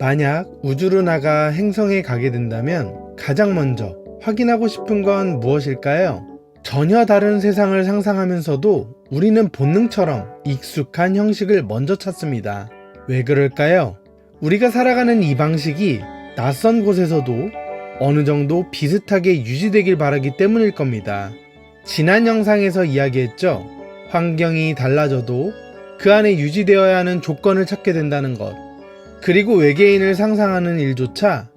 만약 우주로 나가 행성에 가게 된다면 가장 먼저 확인하고 싶은 건 무엇일까요? 전혀 다른 세상을 상상하면서도 우리는 본능처럼 익숙한 형식을 먼저 찾습니다. 왜 그럴까요? 우리가 살아가는 이 방식이 낯선 곳에서도 어느 정도 비슷하게 유지되길 바라기 때문일 겁니다. 지난 영상에서 이야기했죠. 환경이 달라져도 그 안에 유지되어야 하는 조건을 찾게 된다는 것. 그리고 외계인을 상상하는 일조차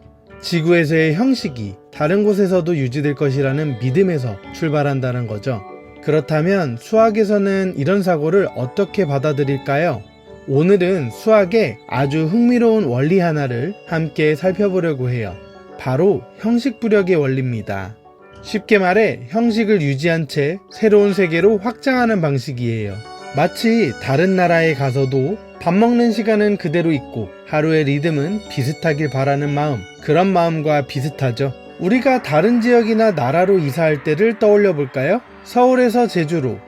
지구에서의 형식이 다른 곳에서도 유지될 것이라는 믿음에서 출발한다는 거죠. 그렇다면 수학에서는 이런 사고를 어떻게 받아들일까요? 오늘은 수학의 아주 흥미로운 원리 하나를 함께 살펴보려고 해요. 바로 형식부력의 원리입니다. 쉽게 말해 형식을 유지한 채 새로운 세계로 확장하는 방식이에요. 마치 다른 나라에 가서도 밥 먹는 시간은 그대로 있고 하루의 리듬은 비슷하길 바라는 마음, 그런 마음과 비슷하죠. 우리가 다른 지역이나 나라로 이사할 때를 떠올려 볼까요? 서울에서 제주로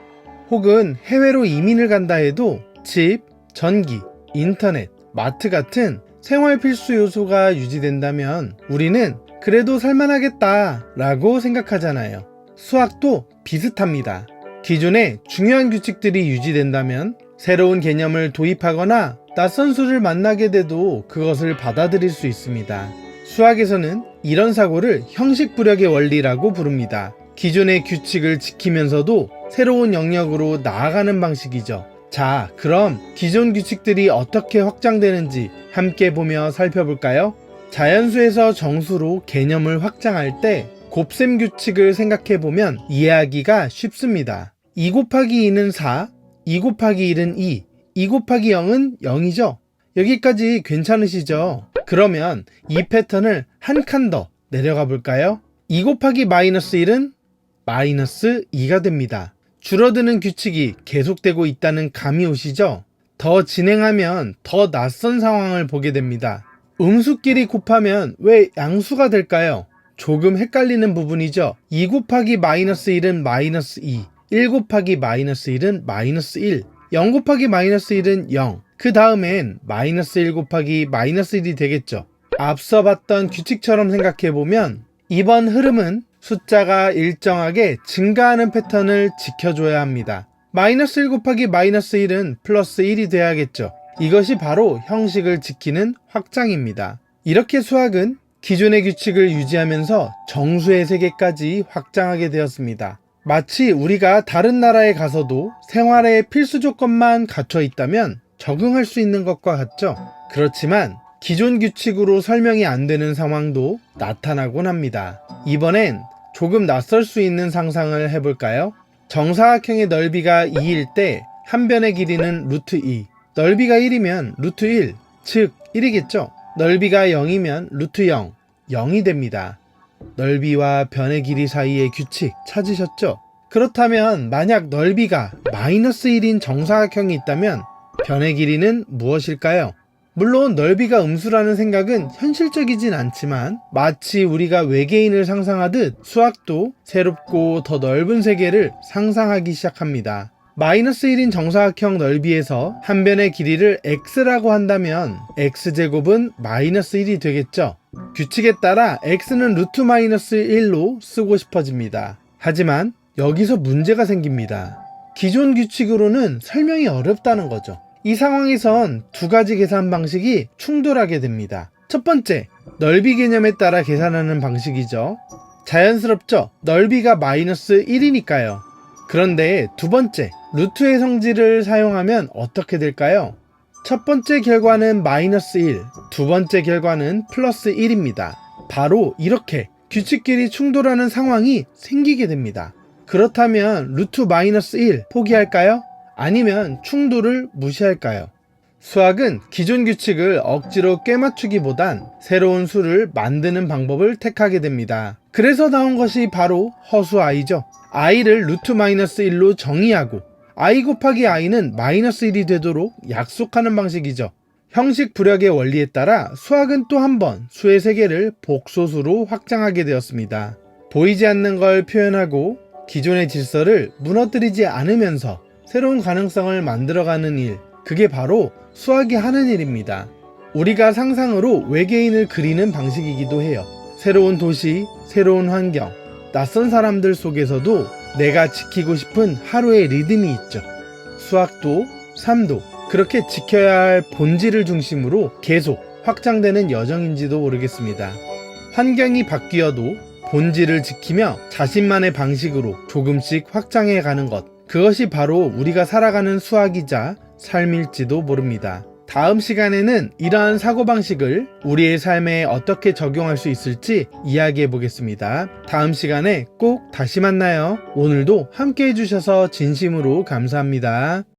혹은 해외로 이민을 간다 해도 집, 전기, 인터넷, 마트 같은 생활 필수 요소가 유지된다면 우리는 그래도 살만하겠다 라고 생각하잖아요. 수학도 비슷합니다. 기존의 중요한 규칙들이 유지된다면 새로운 개념을 도입하거나 낯선 수를 만나게 돼도 그것을 받아들일 수 있습니다. 수학에서는 이런 사고를 형식부력의 원리라고 부릅니다. 기존의 규칙을 지키면서도 새로운 영역으로 나아가는 방식이죠. 자, 그럼 기존 규칙들이 어떻게 확장되는지 함께 보며 살펴볼까요? 자연수에서 정수로 개념을 확장할 때 곱셈 규칙을 생각해보면 이해하기가 쉽습니다. 2 곱하기 2는 4, 2 곱하기 1은 2, 2 곱하기 0은 0이죠. 여기까지 괜찮으시죠? 그러면 이 패턴을 한 칸 더 내려가 볼까요? 2 곱하기 마이너스 1은 마이너스 2가 됩니다. 줄어드는 규칙이 계속되고 있다는 감이 오시죠? 더 진행하면 더 낯선 상황을 보게 됩니다. 음수끼리 곱하면 왜 양수가 될까요? 조금 헷갈리는 부분이죠. 2 곱하기 마이너스 1은 마이너스 2, 1 곱하기 마이너스 1은 마이너스 1, 0 곱하기 마이너스 1은 0, 그 다음엔 마이너스 1 곱하기 마이너스 1이 되겠죠. 앞서 봤던 규칙처럼 생각해보면 이번 흐름은 숫자가 일정하게 증가하는 패턴을 지켜줘야 합니다. 마이너스 1 곱하기 마이너스 1은 플러스 1이 돼야겠죠. 이것이 바로 형식을 지키는 확장입니다. 이렇게 수학은 기존의 규칙을 유지하면서 정수의 세계까지 확장하게 되었습니다. 마치 우리가 다른 나라에 가서도 생활의 필수 조건만 갖춰 있다면 적응할 수 있는 것과 같죠. 그렇지만 기존 규칙으로 설명이 안 되는 상황도 나타나곤 합니다. 이번엔 조금 낯설 수 있는 상상을 해볼까요? 정사각형의 넓이가 2일 때 한 변의 길이는 루트 2, 넓이가 1이면 루트 1, 즉 1이겠죠. 넓이가 0이면 루트 0, 0이 됩니다. 넓이와 변의 길이 사이의 규칙 찾으셨죠? 그렇다면 만약 넓이가 마이너스 1인 정사각형이 있다면 변의 길이는 무엇일까요? 물론 넓이가 음수라는 생각은 현실적이진 않지만 마치 우리가 외계인을 상상하듯 수학도 새롭고 더 넓은 세계를 상상하기 시작합니다. 마이너스 1인 정사각형 넓이에서 한 변의 길이를 x라고 한다면 x제곱은 마이너스 1이 되겠죠. 규칙에 따라 x는 루트 마이너스 1로 쓰고 싶어집니다. 하지만 여기서 문제가 생깁니다. 기존 규칙으로는 설명이 어렵다는 거죠. 이 상황에선 두 가지 계산 방식이 충돌하게 됩니다. 첫 번째, 넓이 개념에 따라 계산하는 방식이죠. 자연스럽죠? 넓이가 마이너스 1이니까요. 그런데 두 번째, 루트의 성질을 사용하면 어떻게 될까요? 첫 번째 결과는 마이너스 1, 두 번째 결과는 플러스 1입니다. 바로 이렇게 규칙끼리 충돌하는 상황이 생기게 됩니다. 그렇다면 루트 마이너스 1 포기할까요? 아니면 충돌을 무시할까요? 수학은 기존 규칙을 억지로 꿰맞추기보단 새로운 수를 만드는 방법을 택하게 됩니다. 그래서 나온 것이 바로 허수 i죠. i를 루트 마이너스 1로 정의하고 i 곱하기 i는 마이너스 1이 되도록 약속하는 방식이죠. 형식 부력의 원리에 따라 수학은 또 한 번 수의 세계를 복소수로 확장하게 되었습니다. 보이지 않는 걸 표현하고 기존의 질서를 무너뜨리지 않으면서 새로운 가능성을 만들어가는 일, 그게 바로 수학이 하는 일입니다. 우리가 상상으로 외계인을 그리는 방식이기도 해요. 새로운 도시, 새로운 환경, 낯선 사람들 속에서도 내가 지키고 싶은 하루의 리듬이 있죠. 수학도, 삶도 그렇게 지켜야 할 본질을 중심으로 계속 확장되는 여정인지도 모르겠습니다. 환경이 바뀌어도 본질을 지키며 자신만의 방식으로 조금씩 확장해 가는 것. 그것이 바로 우리가 살아가는 수학이자 삶일지도 모릅니다. 다음 시간에는 이러한 사고방식을 우리의 삶에 어떻게 적용할 수 있을지 이야기해 보겠습니다. 다음 시간에 꼭 다시 만나요. 오늘도 함께 해주셔서 진심으로 감사합니다.